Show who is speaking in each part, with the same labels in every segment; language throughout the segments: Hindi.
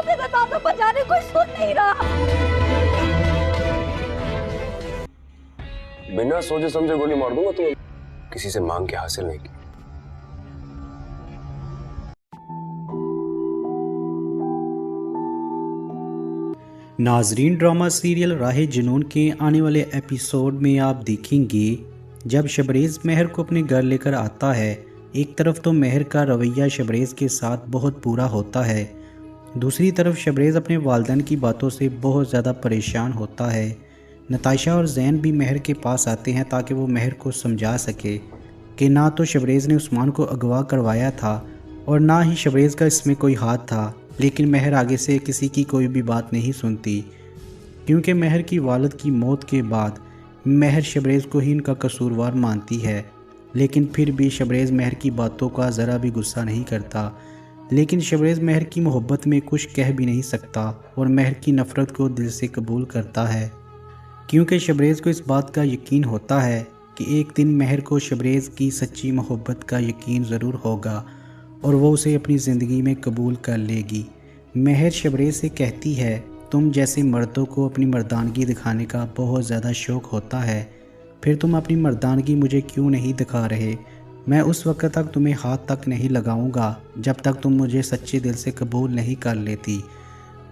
Speaker 1: से बता दो, बचाने कोई सुन नहीं रहा।
Speaker 2: बिना सोचे समझे गोली मार दूंगा तुम्हें, किसी से मांग के हासिल नहीं की।
Speaker 3: नाजरीन, ड्रामा सीरियल राहे जुनून के आने वाले एपिसोड में आप देखेंगे जब शबरेज़ महर को अपने घर लेकर आता है। एक तरफ तो महर का रवैया शबरेज़ के साथ बहुत बुरा होता है, दूसरी तरफ शबरेज़ अपने वालिदैन की बातों से बहुत ज़्यादा परेशान होता है। नताशा और ज़ैन भी महर के पास आते हैं ताकि वो महर को समझा सके कि ना तो शबरेज़ ने उस्मान को अगवा करवाया था और ना ही शबरेज़ का इसमें कोई हाथ था। लेकिन महर आगे से किसी की कोई भी बात नहीं सुनती, क्योंकि महर की वालिद की मौत के बाद महर शबरेज़ को ही इनका कसूरवार मानती है। लेकिन फिर भी शबरेज़ महर की बातों का ज़रा भी गुस्सा नहीं करता। लेकिन शबरेज़ महर की मोहब्बत में कुछ कह भी नहीं सकता और महर की नफ़रत को दिल से कबूल करता है, क्योंकि शबरेज़ को इस बात का यकीन होता है कि एक दिन महर को शबरेज़ की सच्ची मोहब्बत का यकीन ज़रूर होगा और वो उसे अपनी ज़िंदगी में कबूल कर लेगी। महर शबरेज़ से कहती है, तुम जैसे मर्दों को अपनी मर्दानगी दिखाने का बहुत ज़्यादा शौक़ होता है, फिर तुम अपनी मर्दानगी मुझे क्यों नहीं दिखा रहे? मैं उस वक्त तक तुम्हें हाथ तक नहीं लगाऊंगा जब तक तुम मुझे सच्चे दिल से कबूल नहीं कर लेती।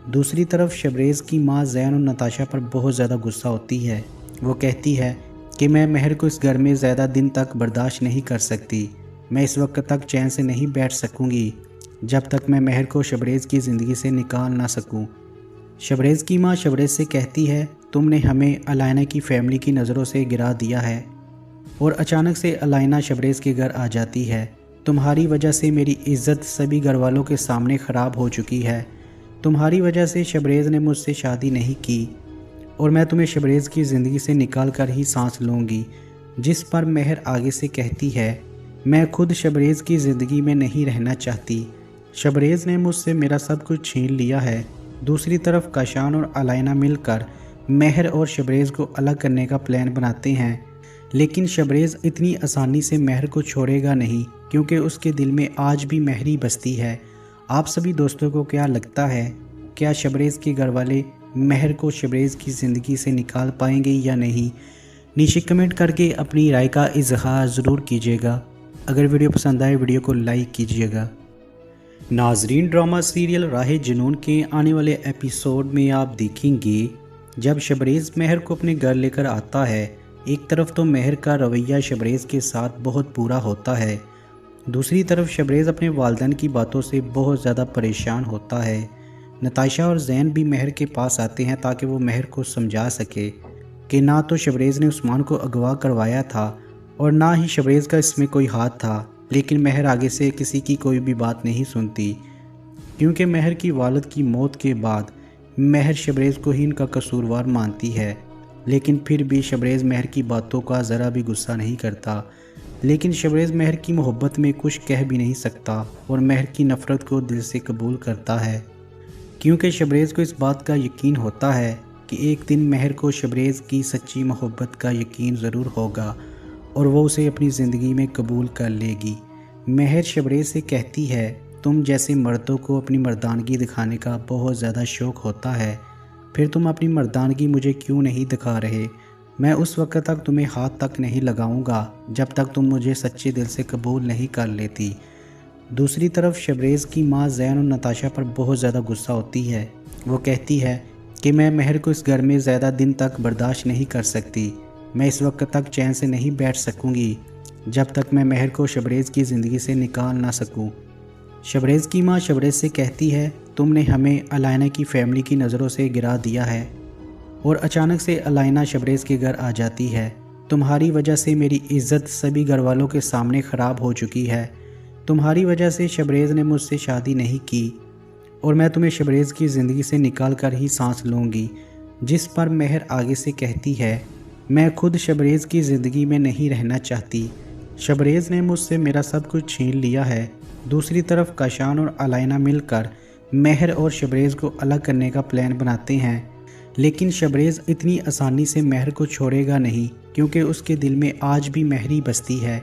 Speaker 3: दूसरी तरफ शबरेज़ की माँ ज़ैन और नताशा पर बहुत ज़्यादा गुस्सा होती है। वो कहती है कि मैं महर को इस घर में ज़्यादा दिन तक बर्दाश्त नहीं कर सकती। मैं इस वक्त तक चैन से नहीं बैठ सकूंगी जब तक मैं महर को शबरेज़ की ज़िंदगी से निकाल ना सकूं। शबरेज़ की माँ शबरेज़ से कहती है, तुमने हमें अलायना की फ़ैमिली की नज़रों से गिरा दिया है और अचानक से अलायना शबरेज़ के घर आ जाती है। तुम्हारी वजह से मेरी इज़्ज़त सभी घर वालों के सामने ख़राब हो चुकी है। तुम्हारी वजह से शबरेज़ ने मुझसे शादी नहीं की और मैं तुम्हें शबरेज़ की ज़िंदगी से निकाल कर ही सांस लूँगी। जिस पर महर आगे से कहती है, मैं खुद शबरेज़ की ज़िंदगी में नहीं रहना चाहती। शबरेज़ ने मुझसे मेरा सब कुछ छीन लिया है। दूसरी तरफ काशान और अलायना मिलकर महर और शबरेज़ को अलग करने का प्लान बनाते हैं, लेकिन शबरेज़ इतनी आसानी से महर को छोड़ेगा नहीं, क्योंकि उसके दिल में आज भी महर ही बसती है। आप सभी दोस्तों को क्या लगता है, क्या शबरेज़ के घर वाले महर को शबरेज़ की ज़िंदगी से निकाल पाएंगे या नहीं? नीचे कमेंट करके अपनी राय का इजहार ज़रूर कीजिएगा। अगर वीडियो पसंद आए वीडियो को लाइक कीजिएगा। नाजरीन, ड्रामा सीरियल राहे जुनून के आने वाले एपिसोड में आप देखेंगे जब शबरेज़ महर को अपने घर लेकर आता है। एक तरफ तो महर का रवैया शबरेज़ के साथ बहुत बुरा होता है, दूसरी तरफ शबरेज़ अपने वालिदैन की बातों से बहुत ज़्यादा परेशान होता है। नताशा और ज़ैन भी महर के पास आते हैं ताकि वो महर को समझा सके कि ना तो शबरेज़ ने उस्मान को अगवा करवाया था और ना ही शबरेज़ का इसमें कोई हाथ था। लेकिन महर आगे से किसी की कोई भी बात नहीं सुनती, क्योंकि महर की वालिद की मौत के बाद महर शबरेज़ को ही इनका कसूरवार मानती है। लेकिन फिर भी शबरेज़ महर की बातों का ज़रा भी गुस्सा नहीं करता। लेकिन शबरेज़ महर की मोहब्बत में कुछ कह भी नहीं सकता और महर की नफ़रत को दिल से कबूल करता है, क्योंकि शबरेज़ को इस बात का यकीन होता है कि एक दिन महर को शबरेज़ की सच्ची मोहब्बत का यकीन ज़रूर होगा और वो उसे अपनी ज़िंदगी में कबूल कर लेगी। महर शबरेज़ से कहती है, तुम जैसे मर्दों को अपनी मर्दानगी दिखाने का बहुत ज़्यादा शौक़ होता है, फिर तुम अपनी मर्दानगी मुझे क्यों नहीं दिखा रहे? मैं उस वक्त तक तुम्हें हाथ तक नहीं लगाऊंगा जब तक तुम मुझे सच्चे दिल से कबूल नहीं कर लेती। दूसरी तरफ शबरेज़ की माँ ज़ैन और नताशा पर बहुत ज़्यादा गुस्सा होती है। वो कहती है कि मैं महर को इस घर में ज़्यादा दिन तक बर्दाश्त नहीं कर सकती। मैं इस वक्त तक चैन से नहीं बैठ सकूंगी जब तक मैं महर को शबरेज़ की ज़िंदगी से निकाल ना सकूं। शबरेज़ की माँ शबरेज़ से कहती है, तुमने हमें अलायना की फ़ैमिली की नज़रों से गिरा दिया है और अचानक से अलायना शबरेज़ के घर आ जाती है। तुम्हारी वजह से मेरी इज़्ज़त सभी घर वालों के सामने ख़राब हो चुकी है। तुम्हारी वजह से शबरेज़ ने मुझसे शादी नहीं की और मैं तुम्हें शबरेज़ की ज़िंदगी से निकाल कर ही सांस लूँगी। जिस पर महर आगे से कहती है, मैं खुद शबरेज़ की ज़िंदगी में नहीं रहना चाहती। शबरेज़ ने मुझसे मेरा सब कुछ छीन लिया है। दूसरी तरफ काशान और अलायना मिलकर महर और शबरेज़ को अलग करने का प्लान बनाते हैं, लेकिन शबरेज़ इतनी आसानी से महर को छोड़ेगा नहीं, क्योंकि उसके दिल में आज भी महर ही बसती है।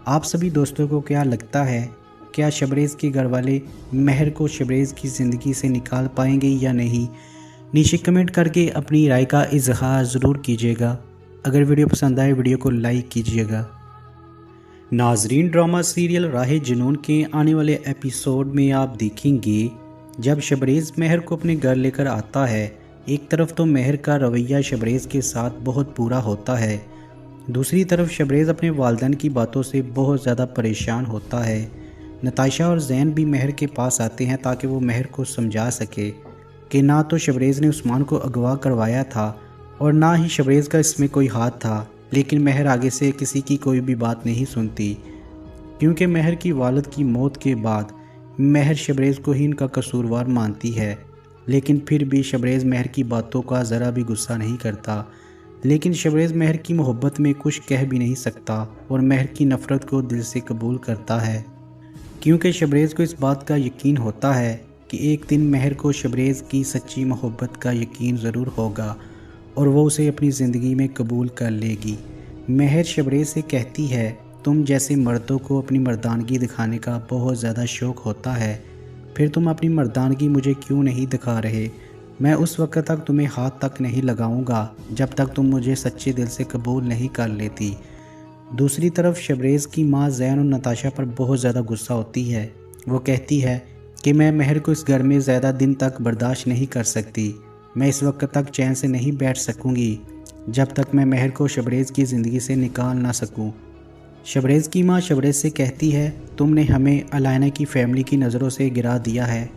Speaker 3: आप सभी दोस्तों को क्या लगता है, क्या शबरेज़ के घर वाले महर को शबरेज़ की ज़िंदगी से निकाल पाएंगे या नहीं? नीचे कमेंट करके अपनी राय का इजहार ज़रूर कीजिएगा। अगर वीडियो पसंद आए वीडियो को लाइक कीजिएगा। नाजरीन, ड्रामा सीरियल राहे जुनून के आने वाले एपिसोड में आप देखेंगे जब शबरेज़ महर को अपने घर लेकर आता है, एक तरफ तो महर का रवैया शबरेज़ के साथ बहुत बुरा होता है, दूसरी तरफ शबरेज़ अपने वालिदैन की बातों से बहुत ज़्यादा परेशान होता है। नताशा और ज़ैन भी महर के पास आते हैं ताकि वो महर को समझा सके कि ना तो शबरेज़ ने उस्मान को अगवा करवाया था और ना ही शबरेज़ का इसमें कोई हाथ था। लेकिन महर आगे से किसी की कोई भी बात नहीं सुनती, क्योंकि महर की वालिद की मौत के बाद महर शबरेज़ को ही इनका कसूरवार मानती है। लेकिन फिर भी शबरेज़ महर की बातों का ज़रा भी गुस्सा नहीं करता। लेकिन शबरेज़ महर की मोहब्बत में कुछ कह भी नहीं सकता और महर की नफ़रत को दिल से कबूल करता है, क्योंकि शबरेज़ को इस बात का यकीन होता है कि एक दिन महर को शबरेज़ की सच्ची मोहब्बत का यकीन ज़रूर होगा और वो उसे अपनी ज़िंदगी में कबूल कर लेगी। महर शबरेज़ से कहती है, तुम जैसे मर्दों को अपनी मर्दानगी दिखाने का बहुत ज़्यादा शौक़ होता है, फिर तुम अपनी मर्दानगी मुझे क्यों नहीं दिखा रहे? मैं उस वक्त तक तुम्हें हाथ तक नहीं लगाऊंगा जब तक तुम मुझे सच्चे दिल से कबूल नहीं कर लेती। दूसरी तरफ शबरेज़ की माँ ज़ैन और नताशा पर बहुत ज़्यादा गुस्सा होती है। वो कहती है कि मैं महर को इस घर में ज़्यादा दिन तक बर्दाश्त नहीं कर सकती। मैं इस वक्त तक चैन से नहीं बैठ सकूंगी जब तक मैं महर को शबरेज़ की ज़िंदगी से निकाल ना सकूं। शबरेज़ की माँ शबरेज़ से कहती है, तुमने हमें अलायना की फैमिली की नज़रों से गिरा दिया है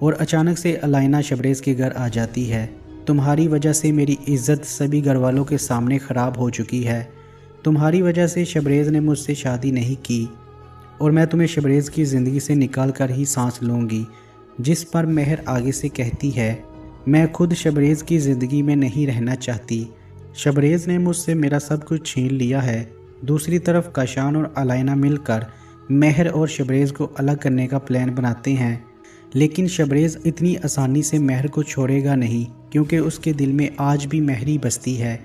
Speaker 3: और अचानक से अलायना शबरेज़ के घर आ जाती है। तुम्हारी वजह से मेरी इज़्ज़त सभी घर वालों के सामने ख़राब हो चुकी है। तुम्हारी वजह से शबरेज़ ने मुझसे शादी नहीं की और मैं तुम्हें शबरेज़ की ज़िंदगी से निकाल कर ही सांस लूँगी। जिस पर महर आगे से कहती है, मैं खुद शबरेज़ की ज़िंदगी में नहीं रहना चाहती। शबरेज़ ने मुझसे मेरा सब कुछ छीन लिया है। दूसरी तरफ काशान और अलायना मिलकर महर और शबरेज़ को अलग करने का प्लान बनाते हैं, लेकिन शबरेज़ इतनी आसानी से महर को छोड़ेगा नहीं, क्योंकि उसके दिल में आज भी महर ही बसती है।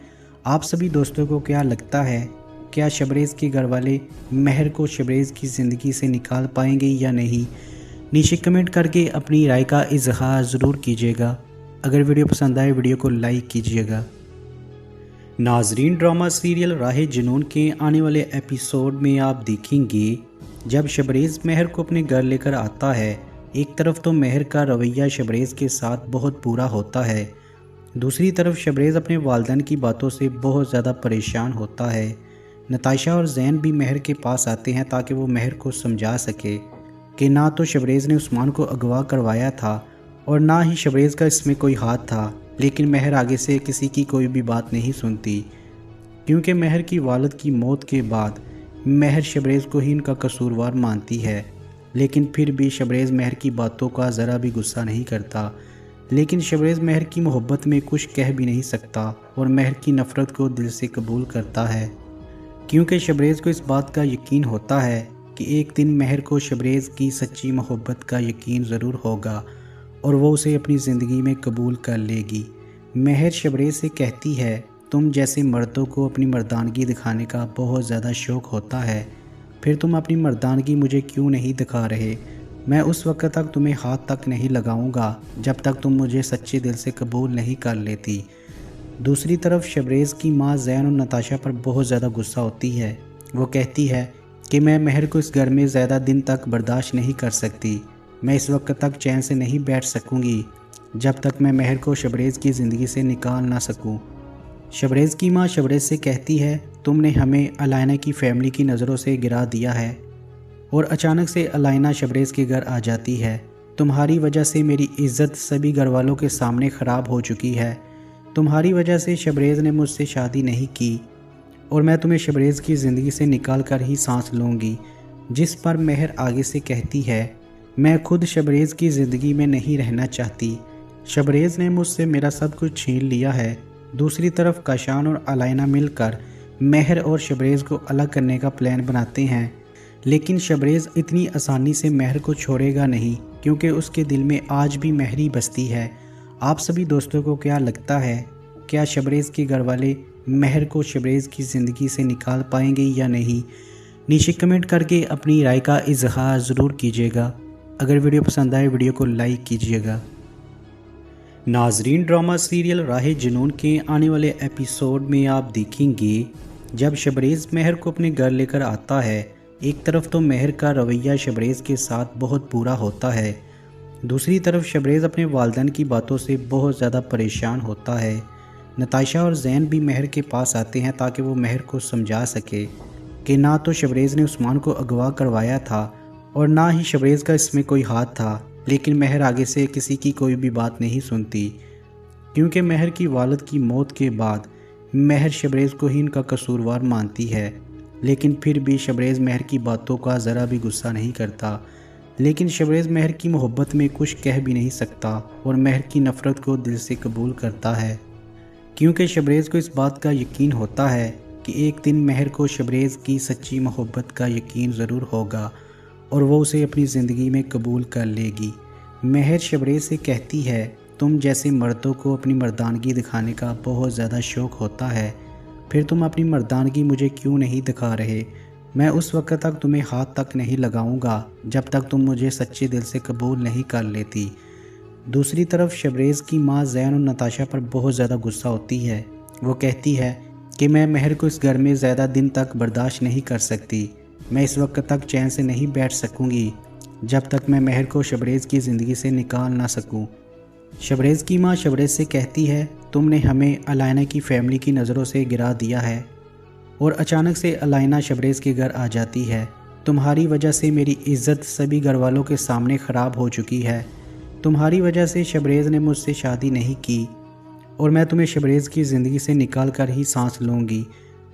Speaker 3: आप सभी दोस्तों को क्या लगता है, क्या शबरेज़ के घर वाले महर को शबरेज़ की ज़िंदगी से निकाल पाएंगे या नहीं? नीचे कमेंट करके अपनी राय का इजहार ज़रूर कीजिएगा। अगर वीडियो पसंद आए वीडियो को लाइक कीजिएगा। नाजरीन, ड्रामा सीरियल राहे जुनून के आने वाले एपिसोड में आप देखेंगे जब शबरेज़ महर को अपने घर लेकर आता है, एक तरफ तो महर का रवैया शबरेज़ के साथ बहुत बुरा होता है, दूसरी तरफ शबरेज़ अपने वालिदैन की बातों से बहुत ज़्यादा परेशान होता है। नताशा और ज़ैन भी महर के पास आते हैं ताकि वो महर को समझा सके कि ना तो शबरेज़ ने उस्मान को अगवा करवाया था और ना ही शबरेज़ का इसमें कोई हाथ था। लेकिन महर आगे से किसी की कोई भी बात नहीं सुनती, क्योंकि महर की वालिद की मौत के बाद महर शबरेज़ को ही इनका कसूरवार मानती है। लेकिन फिर भी शबरेज़ महर की बातों का ज़रा भी गुस्सा नहीं करता। लेकिन शबरेज़ महर की मोहब्बत में कुछ कह भी नहीं सकता और महर की नफ़रत को दिल से कबूल करता है, क्योंकि शबरेज़ को इस बात का यकीन होता है कि एक दिन महर को शबरेज़ की सच्ची मोहब्बत का यकीन ज़रूर होगा और वो उसे अपनी ज़िंदगी में कबूल कर लेगी। महर शबरेज़ से कहती है, तुम जैसे मर्दों को अपनी मर्दानगी दिखाने का बहुत ज़्यादा शौक़ होता है, फिर तुम अपनी मर्दानगी मुझे क्यों नहीं दिखा रहे? मैं उस वक्त तक तुम्हें हाथ तक नहीं लगाऊंगा जब तक तुम मुझे सच्चे दिल से कबूल नहीं कर लेती। दूसरी तरफ शबरेज़ की माँ ज़ैन और नताशा पर बहुत ज़्यादा गुस्सा होती है। वो कहती है कि मैं महर को इस घर में ज़्यादा दिन तक बर्दाश्त नहीं कर सकती। मैं इस वक्त तक चैन से नहीं बैठ सकूंगी जब तक मैं महर को शबरेज़ की ज़िंदगी से निकाल ना सकूं। शबरेज़ की माँ शबरेज़ से कहती है, तुमने हमें अलायना की फैमिली की नज़रों से गिरा दिया है और अचानक से अलायना शबरेज़ के घर आ जाती है। तुम्हारी वजह से मेरी इज़्ज़त सभी घर वालों के सामने ख़राब हो चुकी है। तुम्हारी वजह से शबरेज़ ने मुझसे शादी नहीं की और मैं तुम्हें शबरेज़ की ज़िंदगी से निकाल कर ही सांस लूँगी। जिस पर महर आगे से कहती है, मैं खुद शबरेज़ की ज़िंदगी में नहीं रहना चाहती। शबरेज़ ने मुझसे मेरा सब कुछ छीन लिया है। दूसरी तरफ काशान और अलायना मिलकर महर और शबरेज़ को अलग करने का प्लान बनाते हैं, लेकिन शबरेज़ इतनी आसानी से महर को छोड़ेगा नहीं, क्योंकि उसके दिल में आज भी महर ही बसती है। आप सभी दोस्तों को क्या लगता है, क्या शबरेज़ के घर वाले महर को शबरेज़ की ज़िंदगी से निकाल पाएंगे या नहीं? नीचे कमेंट करके अपनी राय का इजहार ज़रूर कीजिएगा। अगर वीडियो पसंद आए वीडियो को लाइक कीजिएगा। नाजरीन, ड्रामा सीरियल राहे जुनून के आने वाले एपिसोड में आप देखेंगे जब शबरेज़ महर को अपने घर लेकर आता है, एक तरफ तो महर का रवैया शबरेज़ के साथ बहुत बुरा होता है, दूसरी तरफ शबरेज़ अपने वालिदैन की बातों से बहुत ज़्यादा परेशान होता है। नताशा और ज़ैन भी महर के पास आते हैं ताकि वो महर को समझा सके कि ना तो शबरेज़ ने उस्मान को अगवा करवाया था और ना ही शबरेज़ का इसमें कोई हाथ था। लेकिन महर आगे से किसी की कोई भी बात नहीं सुनती, क्योंकि महर की वालिद की मौत के बाद महर शबरेज़ को ही इनका कसूरवार मानती है। लेकिन फिर भी शबरेज़ महर की बातों का ज़रा भी गुस्सा नहीं करता। लेकिन शबरेज़ महर की मोहब्बत में कुछ कह भी नहीं सकता और महर की नफ़रत को दिल से कबूल करता है, क्योंकि शबरेज़ को इस बात का यकीन होता है कि एक दिन महर को शबरेज़ की सच्ची मोहब्बत का यकीन ज़रूर होगा और वो उसे अपनी ज़िंदगी में कबूल कर लेगी। महर शबरेज़ से कहती है, तुम जैसे मर्दों को अपनी मर्दानगी दिखाने का बहुत ज़्यादा शौक़ होता है, फिर तुम अपनी मर्दानगी मुझे क्यों नहीं दिखा रहे? मैं उस वक्त तक तुम्हें हाथ तक नहीं लगाऊंगा जब तक तुम मुझे सच्चे दिल से कबूल नहीं कर लेती। दूसरी तरफ शबरेज़ की माँ ज़ैन और नताशा पर बहुत ज़्यादा गुस्सा होती है। वो कहती है कि मैं महर को इस घर में ज़्यादा दिन तक बर्दाश्त नहीं कर सकती। मैं इस वक्त तक चैन से नहीं बैठ सकूंगी जब तक मैं महर को शबरेज़ की ज़िंदगी से निकाल ना सकूं। शबरेज़ की माँ शबरेज़ से कहती है, तुमने हमें अलाइना की फ़ैमिली की नज़रों से गिरा दिया है और अचानक से अलाइना शबरेज़ के घर आ जाती है। तुम्हारी वजह से मेरी इज़्ज़त सभी घर वालों के सामने ख़राब हो चुकी है। तुम्हारी वजह से शबरेज़ ने मुझसे शादी नहीं की और मैं तुम्हें शबरेज़ की ज़िंदगी से निकाल कर ही सांस लूँगी।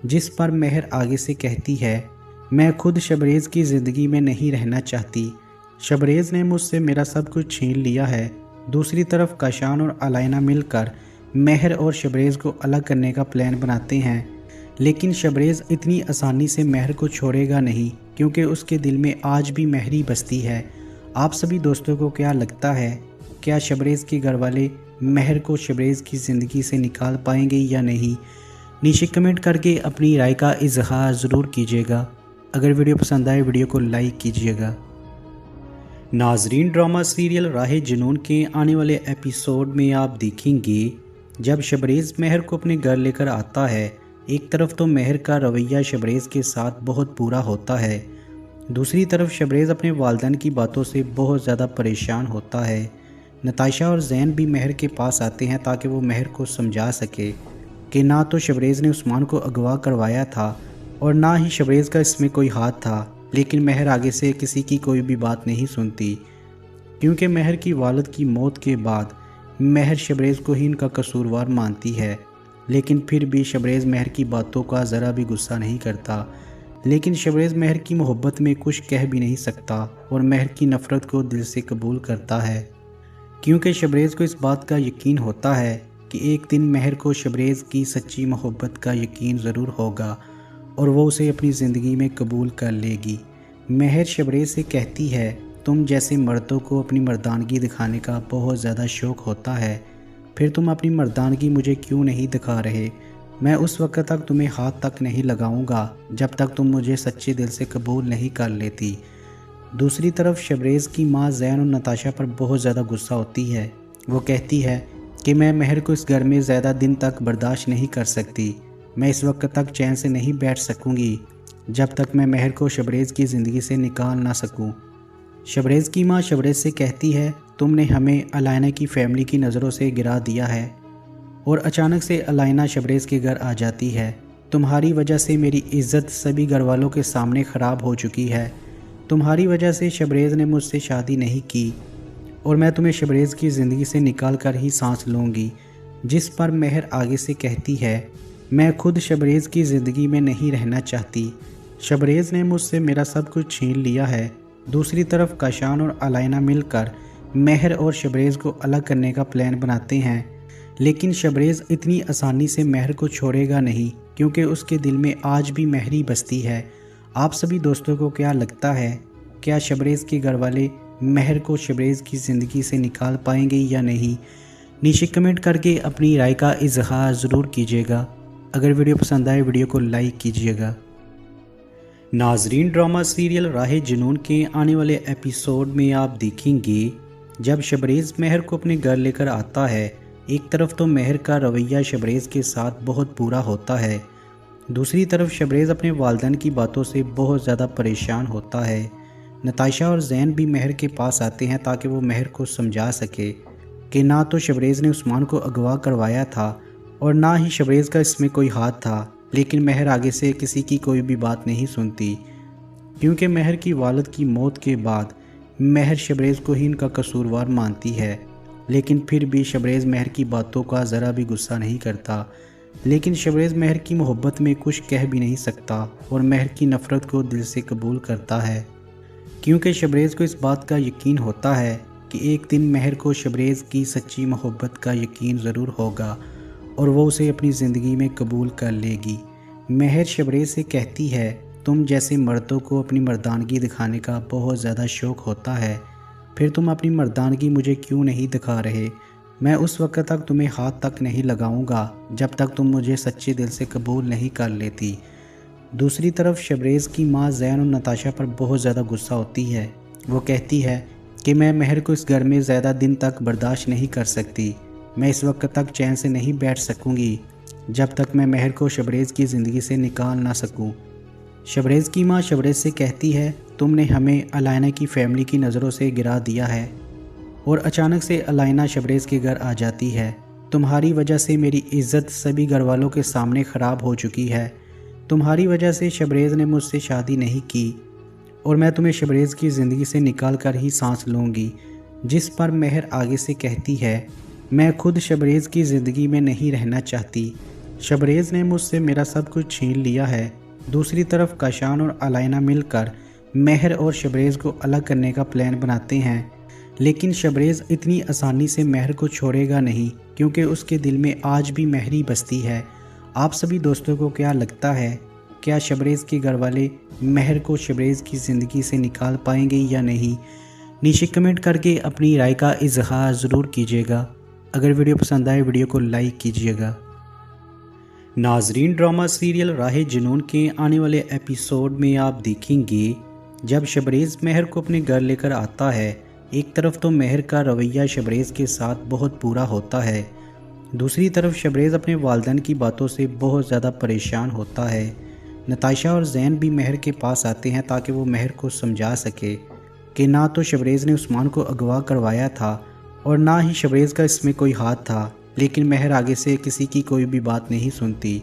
Speaker 3: जिस पर महर आगे से कहती है, मैं खुद शबरेज़ की ज़िंदगी में नहीं रहना चाहती। शबरेज़ ने मुझसे मेरा सब कुछ छीन लिया है। दूसरी तरफ काशान और अलाइना मिलकर महर और शबरेज़ को अलग करने का प्लान बनाते हैं, लेकिन शबरेज़ इतनी आसानी से महर को छोड़ेगा नहीं, क्योंकि उसके दिल में आज भी महर ही बसती है। आप सभी दोस्तों को क्या लगता है, क्या शबरेज़ के घर वाले महर को शबरेज़ की ज़िंदगी से निकाल पाएंगे या नहीं? नीचे कमेंट करके अपनी राय का इजहार ज़रूर कीजिएगा। अगर वीडियो पसंद आए वीडियो को लाइक कीजिएगा। नाजरीन, ड्रामा सीरियल राहे जुनून के आने वाले एपिसोड में आप देखेंगे जब शबरेज़ महर को अपने घर लेकर आता है, एक तरफ तो महर का रवैया शबरेज़ के साथ बहुत बुरा होता है, दूसरी तरफ शबरेज़ अपने वालिदैन की बातों से बहुत ज़्यादा परेशान होता है। नताशा और ज़ैन भी महर के पास आते हैं ताकि वो महर को समझा सके कि ना तो शबरेज़ ने उस्मान को अगवा करवाया था और ना ही शबरेज़ का इसमें कोई हाथ था। लेकिन महर आगे से किसी की कोई भी बात नहीं सुनती, क्योंकि महर की वालिद की मौत के बाद महर शबरेज़ को ही इनका कसूरवार मानती है। लेकिन फिर भी शबरेज़ महर की बातों का ज़रा भी गुस्सा नहीं करता। लेकिन शबरेज़ महर की मोहब्बत में कुछ कह भी नहीं सकता और महर की नफ़रत को दिल से कबूल करता है, क्योंकि शबरेज़ को इस बात का यकीन होता है कि एक दिन महर को शबरेज़ की सच्ची मोहब्बत का यकीन ज़रूर होगा और वो उसे अपनी ज़िंदगी में कबूल कर लेगी। महर शबरेज़ से कहती है, तुम जैसे मर्दों को अपनी मर्दानगी दिखाने का बहुत ज़्यादा शौक़ होता है, फिर तुम अपनी मर्दानगी मुझे क्यों नहीं दिखा रहे? मैं उस वक्त तक तुम्हें हाथ तक नहीं लगाऊंगा जब तक तुम मुझे सच्चे दिल से कबूल नहीं कर लेती। दूसरी तरफ शबरेज़ की माँ ज़ैन और नताशा पर बहुत ज़्यादा गुस्सा होती है। वो कहती है कि मैं महर को इस घर में ज़्यादा दिन तक बर्दाश्त नहीं कर सकती। मैं इस वक्त तक चैन से नहीं बैठ सकूंगी जब तक मैं महर को शबरेज़ की ज़िंदगी से निकाल ना सकूं। शबरेज़ की माँ शबरेज़ से कहती है, तुमने हमें अलाइना की फ़ैमिली की नज़रों से गिरा दिया है और अचानक से अलाइना शबरेज़ के घर आ जाती है। तुम्हारी वजह से मेरी इज़्ज़त सभी घर वालों के सामने ख़राब हो चुकी है। तुम्हारी वजह से शबरेज़ ने मुझसे शादी नहीं की और मैं तुम्हें शबरेज़ की ज़िंदगी से निकाल कर ही सांस लूँगी। जिस पर महर आगे से कहती है, मैं खुद शबरेज़ की ज़िंदगी में नहीं रहना चाहती। शबरेज़ ने मुझसे मेरा सब कुछ छीन लिया है। दूसरी तरफ काशान और अलाइना मिलकर महर और शबरेज़ को अलग करने का प्लान बनाते हैं, लेकिन शबरेज़ इतनी आसानी से महर को छोड़ेगा नहीं, क्योंकि उसके दिल में आज भी महर ही बसती है। आप सभी दोस्तों को क्या लगता है, क्या शबरेज़ के घर वाले महर को शबरेज़ की ज़िंदगी से निकाल पाएंगे या नहीं? नीचे कमेंट करके अपनी राय का इजहार ज़रूर कीजिएगा। अगर वीडियो पसंद आए वीडियो को लाइक कीजिएगा। नाजरीन, ड्रामा सीरियल राहे जुनून के आने वाले एपिसोड में आप देखेंगे जब शबरेज़ महर को अपने घर लेकर आता है। एक तरफ तो महर का रवैया शबरेज़ के साथ बहुत बुरा होता है, दूसरी तरफ शबरेज़ अपने वालिदैन की बातों से बहुत ज़्यादा परेशान होता है। नताशा और ज़ैन भी महर के पास आते हैं ताकि वो महर को समझा सके कि ना तो शबरेज़ ने उस्मान को अगवा करवाया था और ना ही शबरेज़ का इसमें कोई हाथ था। लेकिन महर आगे से किसी की कोई भी बात नहीं सुनती, क्योंकि महर की वालिद की मौत के बाद महर शबरेज़ को ही इनका कसूरवार मानती है। लेकिन फिर भी शबरेज़ महर की बातों का ज़रा भी गुस्सा नहीं करता। लेकिन शबरेज़ महर की मोहब्बत में कुछ कह भी नहीं सकता और महर की नफ़रत को दिल से कबूल करता है, क्योंकि शबरेज़ को इस बात का यकीन होता है कि एक दिन महर को शबरेज़ की सच्ची मोहब्बत का यकीन ज़रूर होगा और वो उसे अपनी ज़िंदगी में कबूल कर लेगी। महर शबरेज़ से कहती है, तुम जैसे मर्दों को अपनी मर्दानगी दिखाने का बहुत ज़्यादा शौक़ होता है, फिर तुम अपनी मर्दानगी मुझे क्यों नहीं दिखा रहे? मैं उस वक्त तक तुम्हें हाथ तक नहीं लगाऊंगा जब तक तुम मुझे सच्चे दिल से कबूल नहीं कर लेती। दूसरी तरफ शबरेज़ की माँ ज़ैन और नताशा पर बहुत ज़्यादा गुस्सा होती है। वो कहती है कि मैं महर को इस घर में ज़्यादा दिन तक बर्दाश्त नहीं कर सकती। मैं इस वक्त तक चैन से नहीं बैठ सकूंगी जब तक मैं महर को शबरेज़ की ज़िंदगी से निकाल ना सकूं। शबरेज़ की माँ शबरेज़ से कहती है, तुमने हमें अलाइना की फ़ैमिली की नज़रों से गिरा दिया है और अचानक से अलाइना शबरेज़ के घर आ जाती है। तुम्हारी वजह से मेरी इज़्ज़त सभी घर वालों के सामने ख़राब हो चुकी है। तुम्हारी वजह से शबरेज़ ने मुझसे शादी नहीं की और मैं तुम्हें शबरेज़ की ज़िंदगी से निकाल कर ही सांस लूँगी। जिस पर महर आगे से कहती है, मैं खुद शबरेज़ की ज़िंदगी में नहीं रहना चाहती। शबरेज़ ने मुझसे मेरा सब कुछ छीन लिया है। दूसरी तरफ काशान और अलाइना मिलकर महर और शबरेज़ को अलग करने का प्लान बनाते हैं, लेकिन शबरेज़ इतनी आसानी से महर को छोड़ेगा नहीं, क्योंकि उसके दिल में आज भी महर ही बसती है। आप सभी दोस्तों को क्या लगता है, क्या शबरेज़ के घर वाले महर को शबरेज़ की ज़िंदगी से निकाल पाएंगे या नहीं? नीचे कमेंट करके अपनी राय का इजहार ज़रूर कीजिएगा। अगर वीडियो पसंद आए वीडियो को लाइक कीजिएगा। नाजरीन, ड्रामा सीरियल राहे जुनून के आने वाले एपिसोड में आप देखेंगे जब शबरेज़ महर को अपने घर लेकर आता है। एक तरफ तो महर का रवैया शबरेज़ के साथ बहुत बुरा होता है, दूसरी तरफ शबरेज़ अपने वालिदैन की बातों से बहुत ज़्यादा परेशान होता है। नताशा और ज़ैन भी महर के पास आते हैं ताकि वो महर को समझा सके कि ना तो शबरेज़ ने उस्मान को अगवा करवाया था और ना ही शबरेज़ का इसमें कोई हाथ था। लेकिन महर आगे से किसी की कोई भी बात नहीं सुनती,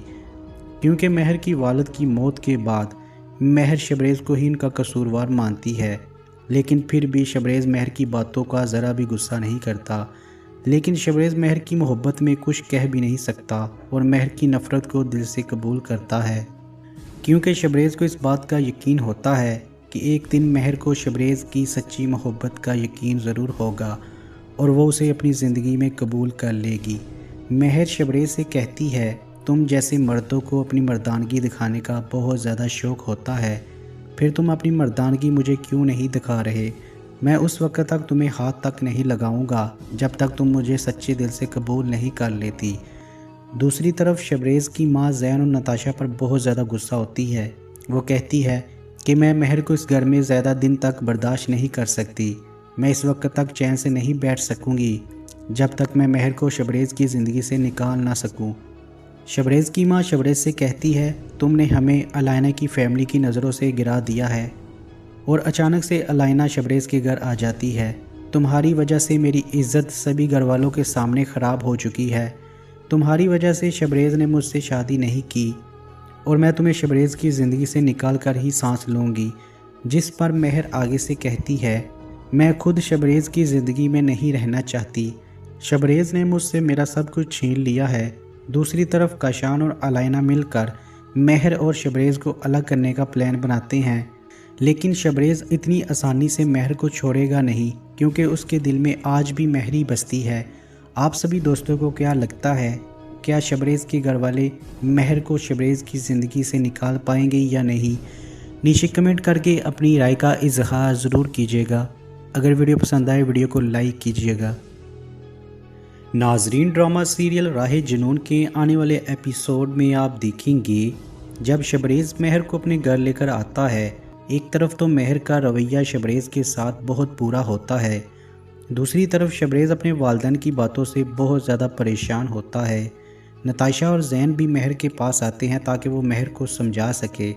Speaker 3: क्योंकि महर की वालिद की मौत के बाद महर शबरेज़ को ही इनका कसूरवार मानती है। लेकिन फिर भी शबरेज़ महर की बातों का ज़रा भी गुस्सा नहीं करता। लेकिन शबरेज़ महर की मोहब्बत में कुछ कह भी नहीं सकता और महर की नफ़रत को दिल से कबूल करता है, क्योंकि शबरेज़ को इस बात का यकीन होता है कि एक दिन महर को शबरेज़ की सच्ची मोहब्बत का यकीन ज़रूर होगा और वो उसे अपनी ज़िंदगी में कबूल कर लेगी। महर शबरेज़ से कहती है, तुम जैसे मर्दों को अपनी मर्दानगी दिखाने का बहुत ज़्यादा शौक़ होता है, फिर तुम अपनी मर्दानगी मुझे क्यों नहीं दिखा रहे? मैं उस वक्त तक तुम्हें हाथ तक नहीं लगाऊंगा जब तक तुम मुझे सच्चे दिल से कबूल नहीं कर लेती। दूसरी तरफ शबरेज़ की माँ ज़ैन और नताशा पर बहुत ज़्यादा गुस्सा होती है। वो कहती है कि मैं महर को इस घर में ज़्यादा दिन तक बर्दाश्त नहीं कर सकती। मैं इस वक्त तक चैन से नहीं बैठ सकूंगी जब तक मैं महर को शबरेज़ की ज़िंदगी से निकाल ना सकूं। शबरेज़ की माँ शबरेज़ से कहती है, तुमने हमें अलाइना की फ़ैमिली की नज़रों से गिरा दिया है और अचानक से अलाइना शबरेज़ के घर आ जाती है। तुम्हारी वजह से मेरी इज़्ज़त सभी घर वालों के सामने ख़राब हो चुकी है। तुम्हारी वजह से शबरेज़ ने मुझसे शादी नहीं की और मैं तुम्हें शबरेज़ की ज़िंदगी से निकाल कर ही सांस लूँगी। जिस पर महर आगे से कहती है, मैं खुद शबरेज़ की ज़िंदगी में नहीं रहना चाहती। शबरेज़ ने मुझसे मेरा सब कुछ छीन लिया है। दूसरी तरफ काशान और अलाइना मिलकर महर और शबरेज़ को अलग करने का प्लान बनाते हैं, लेकिन शबरेज़ इतनी आसानी से महर को छोड़ेगा नहीं, क्योंकि उसके दिल में आज भी महर ही बसती है। आप सभी दोस्तों को क्या लगता है, क्या शबरेज़ के घर वाले महर को शबरेज़ की ज़िंदगी से निकाल पाएंगे या नहीं? नीचे कमेंट करके अपनी राय का इजहार ज़रूर कीजिएगा। अगर वीडियो पसंद आए वीडियो को लाइक कीजिएगा। नाजरीन, ड्रामा सीरियल राहे जुनून के आने वाले एपिसोड में आप देखेंगे जब शबरेज़ महर को अपने घर लेकर आता है, एक तरफ तो महर का रवैया शबरेज़ के साथ बहुत बुरा होता है, दूसरी तरफ शबरेज़ अपने वालिदैन की बातों से बहुत ज़्यादा परेशान होता है। नताशा और ज़ैन भी महर के पास आते हैं ताकि वो महर को समझा सके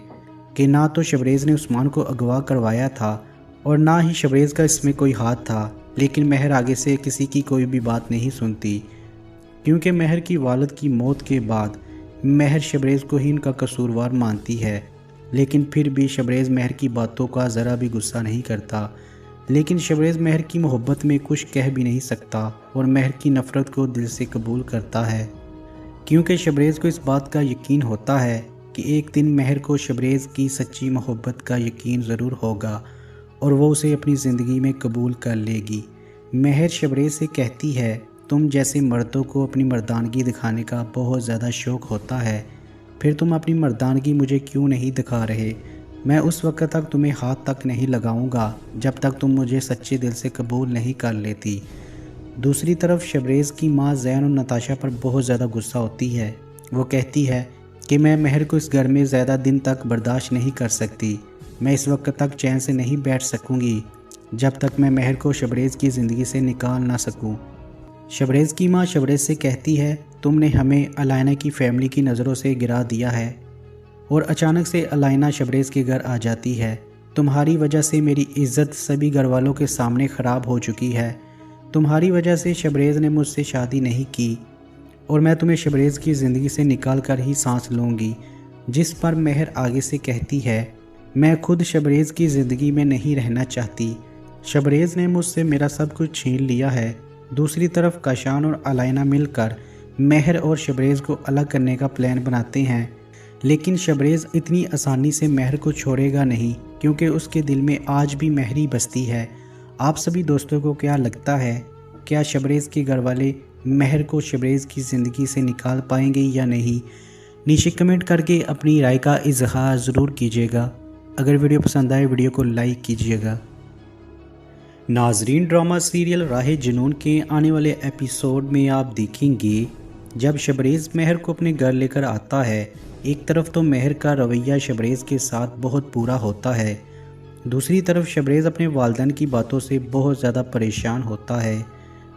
Speaker 3: कि ना तो शबरेज़ ने उस्मान को अगवा करवाया था और ना ही शबरेज़ का इसमें कोई हाथ था। लेकिन महर आगे से किसी की कोई भी बात नहीं सुनती, क्योंकि महर की वालिद की मौत के बाद महर शबरेज़ को ही इनका कसूरवार मानती है। लेकिन फिर भी शबरेज़ महर की बातों का ज़रा भी गुस्सा नहीं करता। लेकिन शबरेज़ महर की मोहब्बत में कुछ कह भी नहीं सकता और महर की नफ़रत को दिल से कबूल करता है, क्योंकि शबरेज़ को इस बात का यकीन होता है कि एक दिन महर को शबरेज़ की सच्ची मोहब्बत का यकीन ज़रूर होगा और वो उसे अपनी ज़िंदगी में कबूल कर लेगी। महर शबरेज़ से कहती है, तुम जैसे मर्दों को अपनी मर्दानगी दिखाने का बहुत ज़्यादा शौक़ होता है, फिर तुम अपनी मर्दानगी मुझे क्यों नहीं दिखा रहे? मैं उस वक्त तक तुम्हें हाथ तक नहीं लगाऊंगा जब तक तुम मुझे सच्चे दिल से कबूल नहीं कर लेती। दूसरी तरफ शबरेज़ की माँ ज़ैन और नताशा पर बहुत ज़्यादा गुस्सा होती है। वो कहती है कि मैं महर को इस घर में ज़्यादा दिन तक बर्दाश्त नहीं कर सकती। मैं इस वक्त तक चैन से नहीं बैठ सकूंगी जब तक मैं महर को शबरेज़ की ज़िंदगी से निकाल ना सकूं। शबरेज़ की माँ शबरेज़ से कहती है, तुमने हमें अलाइना की फ़ैमिली की नज़रों से गिरा दिया है और अचानक से अलाइना शबरेज़ के घर आ जाती है। तुम्हारी वजह से मेरी इज़्ज़त सभी घर वालों के सामने ख़राब हो चुकी है। तुम्हारी वजह से शबरेज़ ने मुझसे शादी नहीं की और मैं तुम्हें शबरेज़ की ज़िंदगी से निकाल कर ही सांस लूँगी। जिस पर महर आगे से कहती है, मैं खुद शबरेज़ की ज़िंदगी में नहीं रहना चाहती। शबरेज़ ने मुझसे मेरा सब कुछ छीन लिया है। दूसरी तरफ काशान और अलाइना मिलकर महर और शबरेज़ को अलग करने का प्लान बनाते हैं, लेकिन शबरेज़ इतनी आसानी से महर को छोड़ेगा नहीं, क्योंकि उसके दिल में आज भी महर ही बसती है। आप सभी दोस्तों को क्या लगता है, क्या शबरेज़ के घर वाले महर को शबरेज़ की ज़िंदगी से निकाल पाएंगे या नहीं? नीचे कमेंट करके अपनी राय का इजहार ज़रूर कीजिएगा। अगर वीडियो पसंद आए वीडियो को लाइक कीजिएगा। नाजरीन, ड्रामा सीरियल राहे जुनून के आने वाले एपिसोड में आप देखेंगे जब शबरेज़ महर को अपने घर लेकर आता है, एक तरफ तो महर का रवैया शबरेज़ के साथ बहुत बुरा होता है, दूसरी तरफ शबरेज़ अपने वालिदैन की बातों से बहुत ज़्यादा परेशान होता है।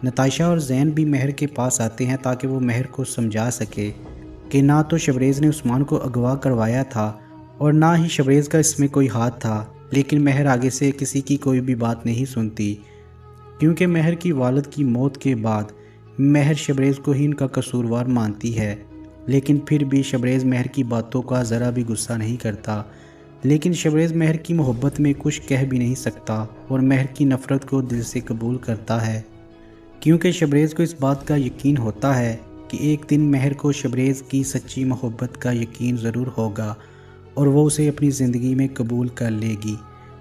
Speaker 3: नताशा और ज़ैन भी महर के पास आते हैं ताकि वो महर को समझा सके कि ना तो शबरेज़ ने उस्मान को अगवा करवाया था और ना ही शबरेज़ का इसमें कोई हाथ था। लेकिन महर आगे से किसी की कोई भी बात नहीं सुनती, क्योंकि महर की वालिद की मौत के बाद महर शबरेज़ को ही इनका कसूरवार मानती है। लेकिन फिर भी शबरेज़ महर की बातों का ज़रा भी गुस्सा नहीं करता। लेकिन शबरेज़ महर की मोहब्बत में कुछ कह भी नहीं सकता और महर की नफ़रत को दिल से कबूल करता है, क्योंकि शबरेज़ को इस बात का यकीन होता है कि एक दिन महर को शबरेज़ की सच्ची मोहब्बत का यकीन ज़रूर होगा और वो उसे अपनी ज़िंदगी में कबूल कर लेगी।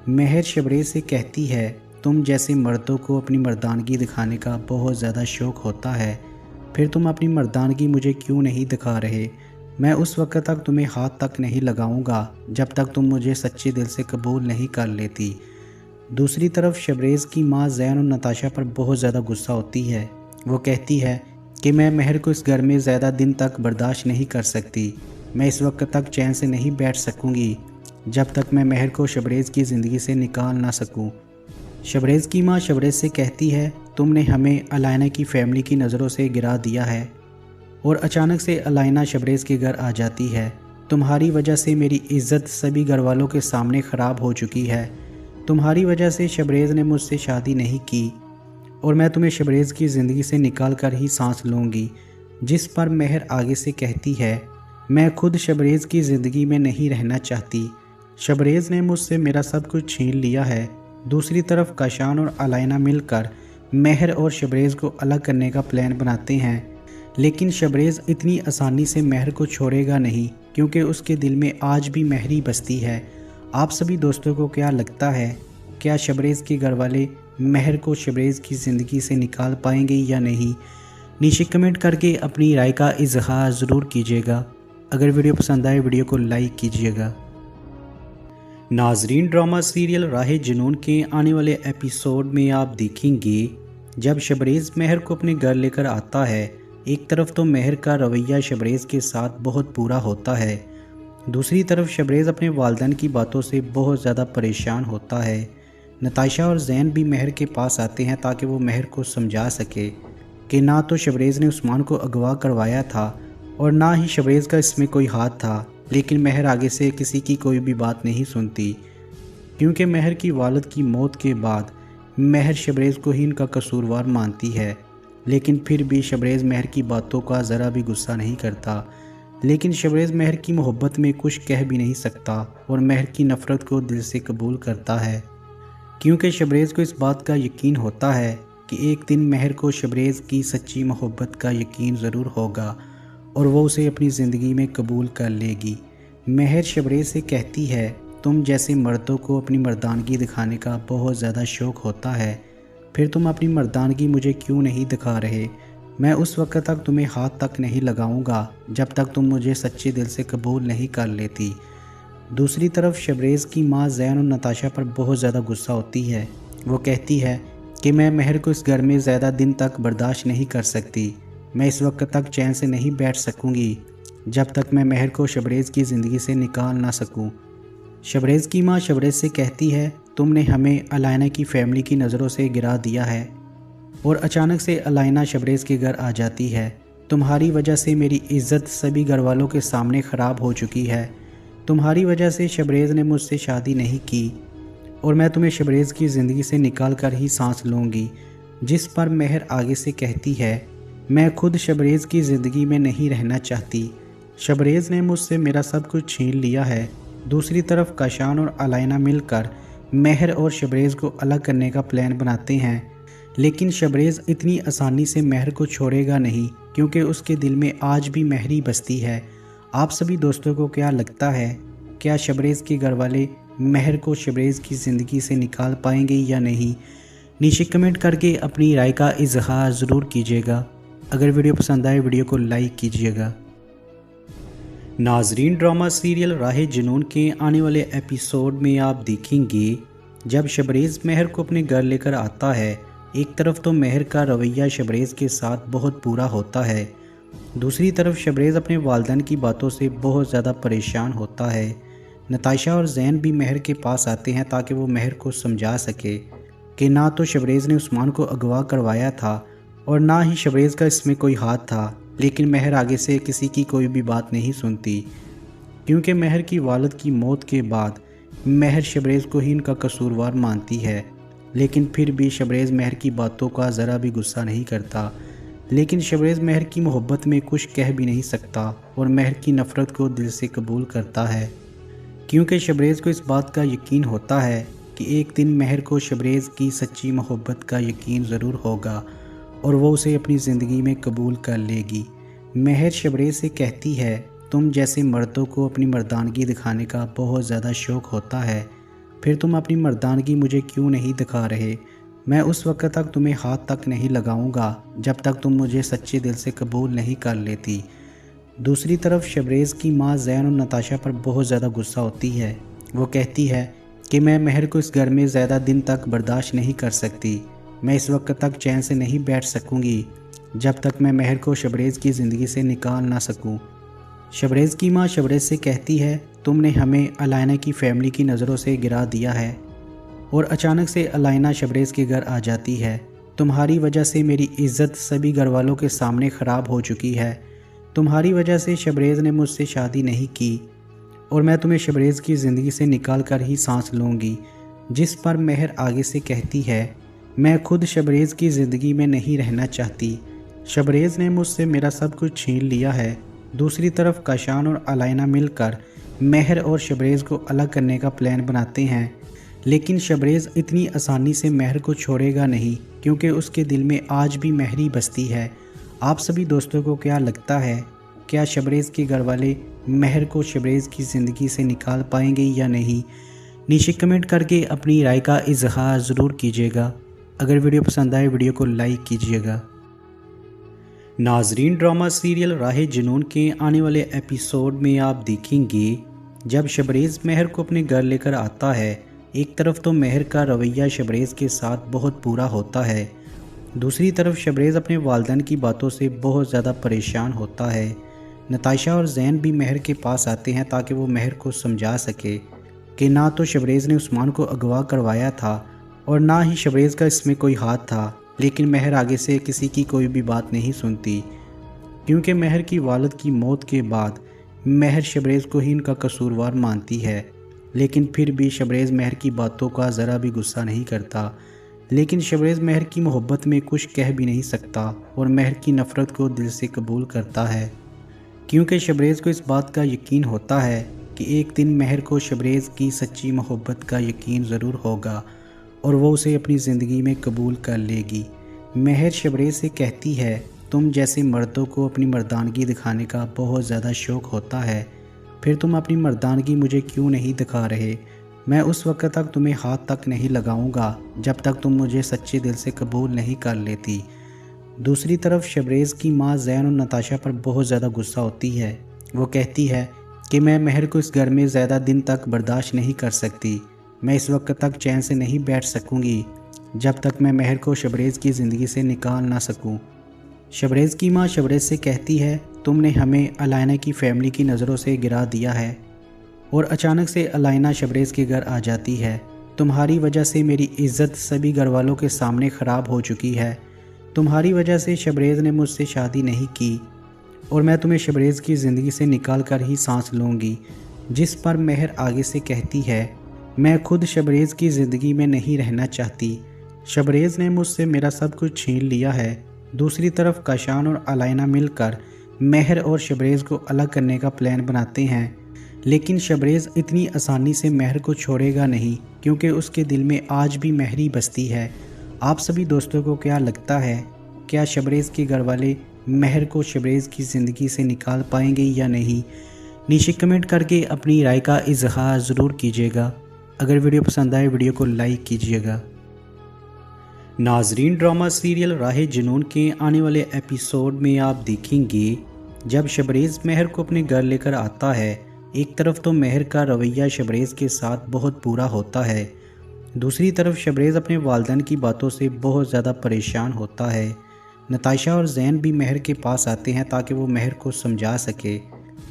Speaker 3: महर शबरेज़ से कहती है, तुम जैसे मर्दों को अपनी मर्दानगी दिखाने का बहुत ज़्यादा शौक़ होता है, फिर तुम अपनी मर्दानगी मुझे क्यों नहीं दिखा रहे? मैं उस वक्त तक तुम्हें हाथ तक नहीं लगाऊंगा जब तक तुम मुझे सच्चे दिल से कबूल नहीं कर लेती। दूसरी तरफ शबरेज़ की माँ ज़ैन और नताशा पर बहुत ज़्यादा गुस्सा होती है। वो कहती है कि मैं महर को इस घर में ज़्यादा दिन तक बर्दाश्त नहीं कर सकती। मैं इस वक्त तक चैन से नहीं बैठ सकूंगी जब तक मैं महर को शबरेज़ की ज़िंदगी से निकाल ना सकूं। शबरेज़ की माँ शबरेज़ से कहती है, तुमने हमें अलाइना की फ़ैमिली की नज़रों से गिरा दिया है और अचानक से अलाइना शबरेज़ के घर आ जाती है। तुम्हारी वजह से मेरी इज़्ज़त सभी घर वालों के सामने ख़राब हो चुकी है। तुम्हारी वजह से शबरेज़ ने मुझसे शादी नहीं की और मैं तुम्हें शबरेज़ की ज़िंदगी से निकाल कर ही सांस लूँगी। जिस पर महर आगे से कहती है, मैं खुद शबरेज़ की ज़िंदगी में नहीं रहना चाहती। शबरेज़ ने मुझसे मेरा सब कुछ छीन लिया है। दूसरी तरफ काशान और अलाइना मिलकर महर और शबरेज़ को अलग करने का प्लान बनाते हैं, लेकिन शबरेज़ इतनी आसानी से महर को छोड़ेगा नहीं, क्योंकि उसके दिल में आज भी महर ही बसती है। आप सभी दोस्तों को क्या लगता है, क्या शबरेज़ के घर वाले महर को शबरेज़ की ज़िंदगी से निकाल पाएंगे या नहीं? नीचे कमेंट करके अपनी राय का इजहार ज़रूर कीजिएगा। अगर वीडियो पसंद आए वीडियो को लाइक कीजिएगा। नाजरीन, ड्रामा सीरियल राहे जुनून के आने वाले एपिसोड में आप देखेंगे जब शबरेज़ महर को अपने घर लेकर आता है, एक तरफ तो महर का रवैया शबरेज़ के साथ बहुत बुरा होता है, दूसरी तरफ शबरेज़ अपने वालिदैन की बातों से बहुत ज़्यादा परेशान होता है। नताशा और ज़ैन भी महर के पास आते हैं ताकि वो महर को समझा सके कि ना तो शबरेज़ ने उस्मान को अगवा करवाया था और ना ही शबरेज़ का इसमें कोई हाथ था। लेकिन महर आगे से किसी की कोई भी बात नहीं सुनती, क्योंकि महर की वालिद की मौत के बाद महर शबरेज़ को ही इनका कसूरवार मानती है। लेकिन फिर भी शबरेज़ महर की बातों का ज़रा भी गुस्सा नहीं करता। लेकिन शबरेज़ महर की मोहब्बत में कुछ कह भी नहीं सकता और महर की नफ़रत को दिल से कबूल करता है, क्योंकि शबरेज़ को इस बात का यकीन होता है कि एक दिन महर को शबरेज़ की सच्ची मोहब्बत का यकीन ज़रूर होगा और वो उसे अपनी ज़िंदगी में कबूल कर लेगी। महर शबरेज़ से कहती है, तुम जैसे मर्दों को अपनी मर्दानगी दिखाने का बहुत ज़्यादा शौक़ होता है, फिर तुम अपनी मर्दानगी मुझे क्यों नहीं दिखा रहे? मैं उस वक्त तक तुम्हें हाथ तक नहीं लगाऊंगा जब तक तुम मुझे सच्चे दिल से कबूल नहीं कर लेती। दूसरी तरफ शबरेज़ की माँ ज़ैन और नताशा पर बहुत ज़्यादा गुस्सा होती है। वो कहती है कि मैं महर को इस घर में ज़्यादा दिन तक बर्दाश्त नहीं कर सकती। मैं इस वक्त तक चैन से नहीं बैठ सकूंगी जब तक मैं महर को शबरेज़ की ज़िंदगी से निकाल ना सकूं। शबरेज़ की माँ शबरेज़ से कहती है, तुमने हमें अलाइना की फैमिली की नज़रों से गिरा दिया है और अचानक से अलाइना शबरेज़ के घर आ जाती है। तुम्हारी वजह से मेरी इज़्ज़त सभी घर वालों के सामने ख़राब हो चुकी है। तुम्हारी वजह से शबरेज़ ने मुझसे शादी नहीं की और मैं तुम्हें शबरेज़ की ज़िंदगी से निकाल कर ही सांस लूँगी। जिस पर महर आगे से कहती है, मैं खुद शबरेज़ की ज़िंदगी में नहीं रहना चाहती। शबरेज़ ने मुझसे मेरा सब कुछ छीन लिया है। दूसरी तरफ काशान और अलाइना मिलकर महर और शबरेज़ को अलग करने का प्लान बनाते हैं, लेकिन शबरेज़ इतनी आसानी से महर को छोड़ेगा नहीं, क्योंकि उसके दिल में आज भी महर ही बसती है। आप सभी दोस्तों को क्या लगता है, क्या शबरेज़ के घर वाले महर को शबरेज़ की ज़िंदगी से निकाल पाएंगे या नहीं? नीचे कमेंट करके अपनी राय का इजहार ज़रूर कीजिएगा। अगर वीडियो पसंद आए वीडियो को लाइक कीजिएगा। नाजरीन, ड्रामा सीरियल राहे जुनून के आने वाले एपिसोड में आप देखेंगे जब शबरेज़ महर को अपने घर लेकर आता है। एक तरफ तो महर का रवैया शबरेज़ के साथ बहुत बुरा होता है, दूसरी तरफ शबरेज़ अपने वालिदैन की बातों से बहुत ज़्यादा परेशान होता है। नताशा और ज़ैन भी महर के पास आते हैं ताकि वो महर को समझा सके कि ना तो शबरेज़ ने उस्मान को अगवा करवाया था और ना ही शबरेज़ का इसमें कोई हाथ था। लेकिन महर आगे से किसी की कोई भी बात नहीं सुनती, क्योंकि महर की वालिद की मौत के बाद महर शबरेज़ को ही इनका कसूरवार मानती है। लेकिन फिर भी शबरेज़ महर की बातों का ज़रा भी गुस्सा नहीं करता। लेकिन शबरेज़ महर की मोहब्बत में कुछ कह भी नहीं सकता और महर की नफ़रत को दिल से कबूल करता है, क्योंकि शबरेज़ को इस बात का यकीन होता है कि एक दिन महर को शबरेज़ की सच्ची मोहब्बत का यकीन ज़रूर होगा और वो उसे अपनी ज़िंदगी में कबूल कर लेगी। महर शबरेज़ से कहती है, तुम जैसे मर्दों को अपनी मर्दानगी दिखाने का बहुत ज़्यादा शौक़ होता है, फिर तुम अपनी मर्दानगी मुझे क्यों नहीं दिखा रहे? मैं उस वक्त तक तुम्हें हाथ तक नहीं लगाऊंगा जब तक तुम मुझे सच्चे दिल से कबूल नहीं कर लेती। दूसरी तरफ शबरेज़ की माँ ज़ैन और नताशा पर बहुत ज़्यादा गुस्सा होती है। वो कहती है कि मैं महर को इस घर में ज़्यादा दिन तक बर्दाश्त नहीं कर सकती। मैं इस वक्त तक चैन से नहीं बैठ सकूंगी जब तक मैं महर को शबरेज़ की ज़िंदगी से निकाल ना सकूं। शबरेज़ की माँ शबरेज़ से कहती है, तुमने हमें अलाइना की फैमिली की नज़रों से गिरा दिया है और अचानक से अलाइना शबरेज़ के घर आ जाती है। तुम्हारी वजह से मेरी इज़्ज़त सभी घर वालों के सामने ख़राब हो चुकी है। तुम्हारी वजह से शबरेज़ ने मुझसे शादी नहीं की और मैं तुम्हें शबरेज़ की ज़िंदगी से निकाल कर ही सांस लूँगी। जिस पर महर आगे से कहती है, मैं खुद शबरेज़ की ज़िंदगी में नहीं रहना चाहती। शबरेज़ ने मुझसे मेरा सब कुछ छीन लिया है। दूसरी तरफ काशान और अलाइना मिलकर महर और शबरेज़ को अलग करने का प्लान बनाते हैं, लेकिन शबरेज़ इतनी आसानी से महर को छोड़ेगा नहीं, क्योंकि उसके दिल में आज भी महर ही बसती है। आप सभी दोस्तों को क्या लगता है, क्या शबरेज़ के घर वाले महर को शबरेज़ की ज़िंदगी से निकाल पाएंगे या नहीं? नीचे कमेंट करके अपनी राय का इजहार ज़रूर कीजिएगा। अगर वीडियो पसंद आए वीडियो को लाइक कीजिएगा। नाजरीन, ड्रामा सीरियल राहे जुनून के आने वाले एपिसोड में आप देखेंगे जब शबरेज़ महर को अपने घर लेकर आता है। एक तरफ तो महर का रवैया शबरेज़ के साथ बहुत बुरा होता है, दूसरी तरफ शबरेज़ अपने वालिदैन की बातों से बहुत ज़्यादा परेशान होता है। नताशा और जैन भी महर के पास आते हैं ताकि वो महर को समझा सके कि ना तो शबरेज़ ने उस्मान को अगवा करवाया था और ना ही शबरेज़ का इसमें कोई हाथ था। लेकिन महर आगे से किसी की कोई भी बात नहीं सुनती, क्योंकि महर की वालिद की मौत के बाद महर शबरेज़ को ही इनका कसूरवार मानती है। लेकिन फिर भी शबरेज़ महर की बातों का ज़रा भी गुस्सा नहीं करता। लेकिन शबरेज़ महर की मोहब्बत में कुछ कह भी नहीं सकता और महर की नफ़रत को दिल से कबूल करता है, क्योंकि शबरेज़ को इस बात का यकीन होता है कि एक दिन महर को शबरेज़ की सच्ची मोहब्बत का यकीन ज़रूर होगा और वो उसे अपनी ज़िंदगी में कबूल कर लेगी। महर शबरेज़ से कहती है, तुम जैसे मर्दों को अपनी मर्दानगी दिखाने का बहुत ज़्यादा शौक़ होता है, फिर तुम अपनी मर्दानगी मुझे क्यों नहीं दिखा रहे? मैं उस वक्त तक तुम्हें हाथ तक नहीं लगाऊंगा जब तक तुम मुझे सच्चे दिल से कबूल नहीं कर लेती। दूसरी तरफ शबरेज़ की माँ जैन और नताशा पर बहुत ज़्यादा गुस्सा होती है। वो कहती है कि मैं महर को इस घर में ज़्यादा दिन तक बर्दाश्त नहीं कर सकती। मैं इस वक्त तक चैन से नहीं बैठ सकूंगी जब तक मैं महर को शबरेज़ की ज़िंदगी से निकाल ना सकूं। शबरेज़ की माँ शबरेज़ से कहती है, तुमने हमें अलाइना की फ़ैमिली की नज़रों से गिरा दिया है और अचानक से अलाइना शबरेज़ के घर आ जाती है। तुम्हारी वजह से मेरी इज़्ज़त सभी घर वालों के सामने ख़राब हो चुकी है। तुम्हारी वजह से शबरेज़ ने मुझसे शादी नहीं की और मैं तुम्हें शबरेज़ की ज़िंदगी से निकाल कर ही सांस लूँगी। जिस पर महर आगे से कहती है, मैं खुद शबरेज़ की ज़िंदगी में नहीं रहना चाहती। शबरेज़ ने मुझसे मेरा सब कुछ छीन लिया है। दूसरी तरफ काशान और अलाइना मिलकर महर और शबरेज़ को अलग करने का प्लान बनाते हैं, लेकिन शबरेज़ इतनी आसानी से महर को छोड़ेगा नहीं, क्योंकि उसके दिल में आज भी महर ही बसती है। आप सभी दोस्तों को क्या लगता है, क्या शबरेज़ के घर वाले महर को शबरेज़ की ज़िंदगी से निकाल पाएंगे या नहीं? नीचे कमेंट करके अपनी राय का इजहार ज़रूर कीजिएगा। अगर वीडियो पसंद आए वीडियो को लाइक कीजिएगा। नाजरीन, ड्रामा सीरियल राहे जुनून के आने वाले एपिसोड में आप देखेंगे जब शबरेज़ महर को अपने घर लेकर आता है। एक तरफ तो महर का रवैया शबरेज़ के साथ बहुत बुरा होता है, दूसरी तरफ शबरेज़ अपने वालिदैन की बातों से बहुत ज़्यादा परेशान होता है। नताशा और जैन भी महर के पास आते हैं ताकि वो महर को समझा सके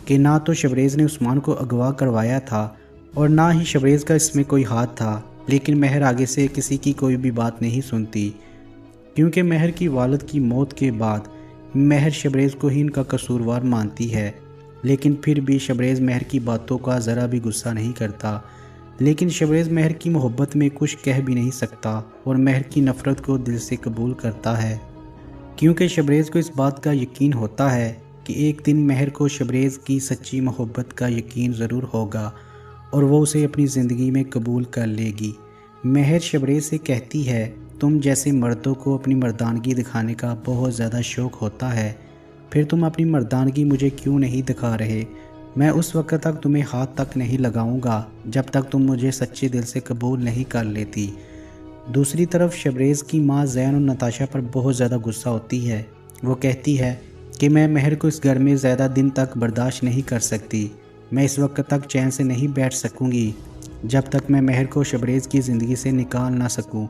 Speaker 3: कि ना तो शबरेज़ ने उस्मान को अगवा करवाया था और ना ही शबरेज़ का इसमें कोई हाथ था। लेकिन महर आगे से किसी की कोई भी बात नहीं सुनती, क्योंकि महर की वालिद की मौत के बाद महर शबरेज़ को ही इनका कसूरवार मानती है। लेकिन फिर भी शबरेज़ महर की बातों का ज़रा भी गुस्सा नहीं करता। लेकिन शबरेज़ महर की मोहब्बत में कुछ कह भी नहीं सकता और महर की नफ़रत को दिल से कबूल करता है, क्योंकि शबरेज़ को इस बात का यकीन होता है कि एक दिन महर को शबरेज़ की सच्ची मोहब्बत का यकीन ज़रूर होगा और वो उसे अपनी ज़िंदगी में कबूल कर लेगी। महर शबरेज़ से कहती है, तुम जैसे मर्दों को अपनी मर्दानगी दिखाने का बहुत ज़्यादा शौक़ होता है, फिर तुम अपनी मर्दानगी मुझे क्यों नहीं दिखा रहे? मैं उस वक्त तक तुम्हें हाथ तक नहीं लगाऊंगा जब तक तुम मुझे सच्चे दिल से कबूल नहीं कर लेती। दूसरी तरफ शबरेज़ की माँ जैन और नताशा पर बहुत ज़्यादा गुस्सा होती है। वो कहती है कि मैं महर को इस घर में ज़्यादा दिन तक बर्दाश्त नहीं कर सकती। मैं इस वक्त तक चैन से नहीं बैठ सकूंगी जब तक मैं महर को शबरेज़ की ज़िंदगी से निकाल ना सकूं।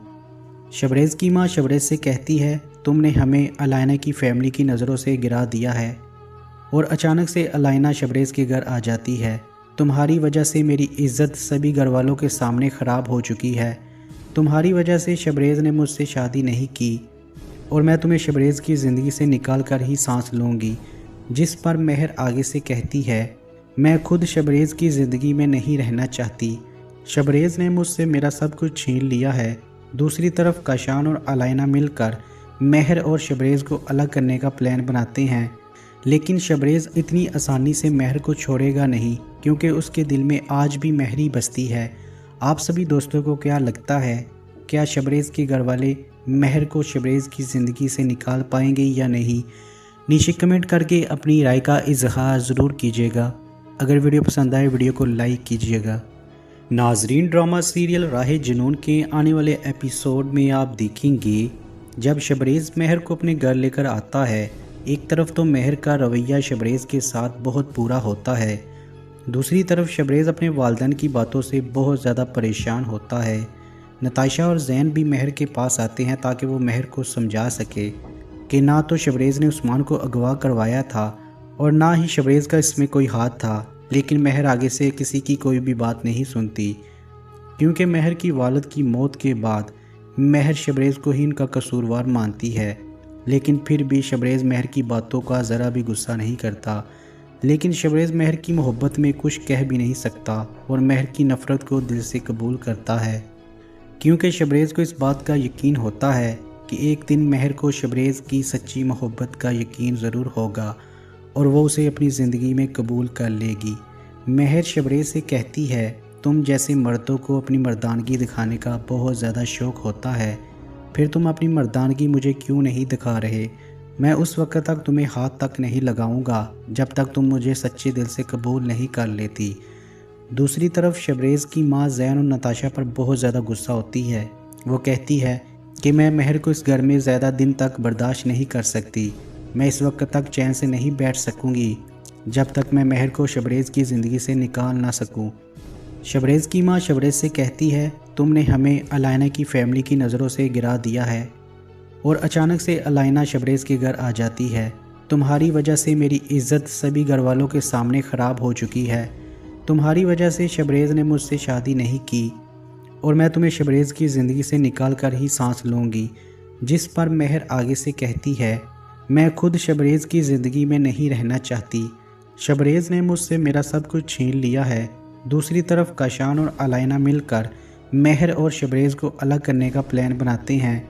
Speaker 3: शबरेज़ की माँ शबरेज़ से कहती है, तुमने हमें अलाइना की फ़ैमिली की नज़रों से गिरा दिया है और अचानक से अलाइना शबरेज़ के घर आ जाती है। तुम्हारी वजह से मेरी इज़्ज़त सभी घर वालों के सामने ख़राब हो चुकी है। तुम्हारी वजह से शबरेज़ ने मुझसे शादी नहीं की और मैं तुम्हें शबरेज़ की ज़िंदगी से निकाल कर ही सांस लूँगी। जिस पर महर आगे से कहती है, मैं खुद शबरेज़ की ज़िंदगी में नहीं रहना चाहती। शबरेज़ ने मुझसे मेरा सब कुछ छीन लिया है। दूसरी तरफ काशान और अलाइना मिलकर महर और शबरेज़ को अलग करने का प्लान बनाते हैं, लेकिन शबरेज़ इतनी आसानी से महर को छोड़ेगा नहीं, क्योंकि उसके दिल में आज भी महर ही बसती है। आप सभी दोस्तों को क्या लगता है, क्या शबरेज़ के घर वाले महर को शबरेज़ की ज़िंदगी से निकाल पाएंगे या नहीं? नीचे कमेंट करके अपनी राय का इजहार ज़रूर कीजिएगा। अगर वीडियो पसंद आए वीडियो को लाइक कीजिएगा। नाजरीन, ड्रामा सीरियल राहे जुनून के आने वाले एपिसोड में आप देखेंगे जब शबरेज़ महर को अपने घर लेकर आता है। एक तरफ तो महर का रवैया शबरेज़ के साथ बहुत बुरा होता है, दूसरी तरफ शबरेज़ अपने वालिदैन की बातों से बहुत ज़्यादा परेशान होता है। नताशा और जैन भी महर के पास आते हैं ताकि वो महर को समझा सके कि ना तो शबरेज़ ने उस्मान को अगवा करवाया था और ना ही शबरेज़ का इसमें कोई हाथ था। लेकिन महर आगे से किसी की कोई भी बात नहीं सुनती, क्योंकि महर की वालिद की मौत के बाद महर शबरेज़ को ही इनका कसूरवार मानती है। लेकिन फिर भी शबरेज़ महर की बातों का ज़रा भी गुस्सा नहीं करता। लेकिन शबरेज़ महर की मोहब्बत में कुछ कह भी नहीं सकता और महर की नफ़रत को दिल से कबूल करता है, क्योंकि शबरेज़ को इस बात का यकीन होता है कि एक दिन महर को शबरेज़ की सच्ची मोहब्बत का यकीन ज़रूर होगा और वो उसे अपनी ज़िंदगी में कबूल कर लेगी। महर शबरेज़ से कहती है, तुम जैसे मर्दों को अपनी मर्दानगी दिखाने का बहुत ज़्यादा शौक़ होता है, फिर तुम अपनी मर्दानगी मुझे क्यों नहीं दिखा रहे? मैं उस वक्त तक तुम्हें हाथ तक नहीं लगाऊंगा जब तक तुम मुझे सच्चे दिल से कबूल नहीं कर लेती। दूसरी तरफ शबरेज़ की माँ ज़ैन और नताशा पर बहुत ज़्यादा गुस्सा होती है। वो कहती है कि मैं महर को इस घर में ज़्यादा दिन तक बर्दाश्त नहीं कर सकती। मैं इस वक्त तक चैन से नहीं बैठ सकूंगी जब तक मैं महर को शबरेज़ की ज़िंदगी से निकाल ना सकूं। शबरेज़ की माँ शबरेज़ से कहती है, तुमने हमें अलाइना की फैमिली की नज़रों से गिरा दिया है और अचानक से अलाइना शबरेज़ के घर आ जाती है। तुम्हारी वजह से मेरी इज़्ज़त सभी घर वालों के सामने ख़राब हो चुकी है। तुम्हारी वजह से शबरेज़ ने मुझसे शादी नहीं की और मैं तुम्हें शबरेज़ की ज़िंदगी से निकाल कर ही सांस लूँगी। जिस पर महर आगे से कहती है, मैं खुद शबरेज़ की ज़िंदगी में नहीं रहना चाहती। शबरेज़ ने मुझसे मेरा सब कुछ छीन लिया है। दूसरी तरफ काशान और अलाइना मिलकर महर और शबरेज़ को अलग करने का प्लान बनाते हैं,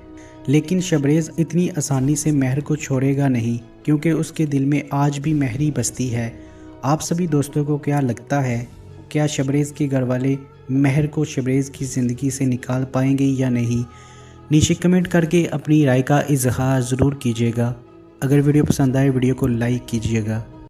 Speaker 3: लेकिन शबरेज़ इतनी आसानी से महर को छोड़ेगा नहीं, क्योंकि उसके दिल में आज भी महर ही बसती है। आप सभी दोस्तों को क्या लगता है, क्या शबरेज़ के घर वाले महर को शबरेज़ की ज़िंदगी से निकाल पाएंगे या नहीं? नीचे कमेंट करके अपनी राय का इजहार ज़रूर कीजिएगा। अगर वीडियो पसंद आए वीडियो को लाइक कीजिएगा।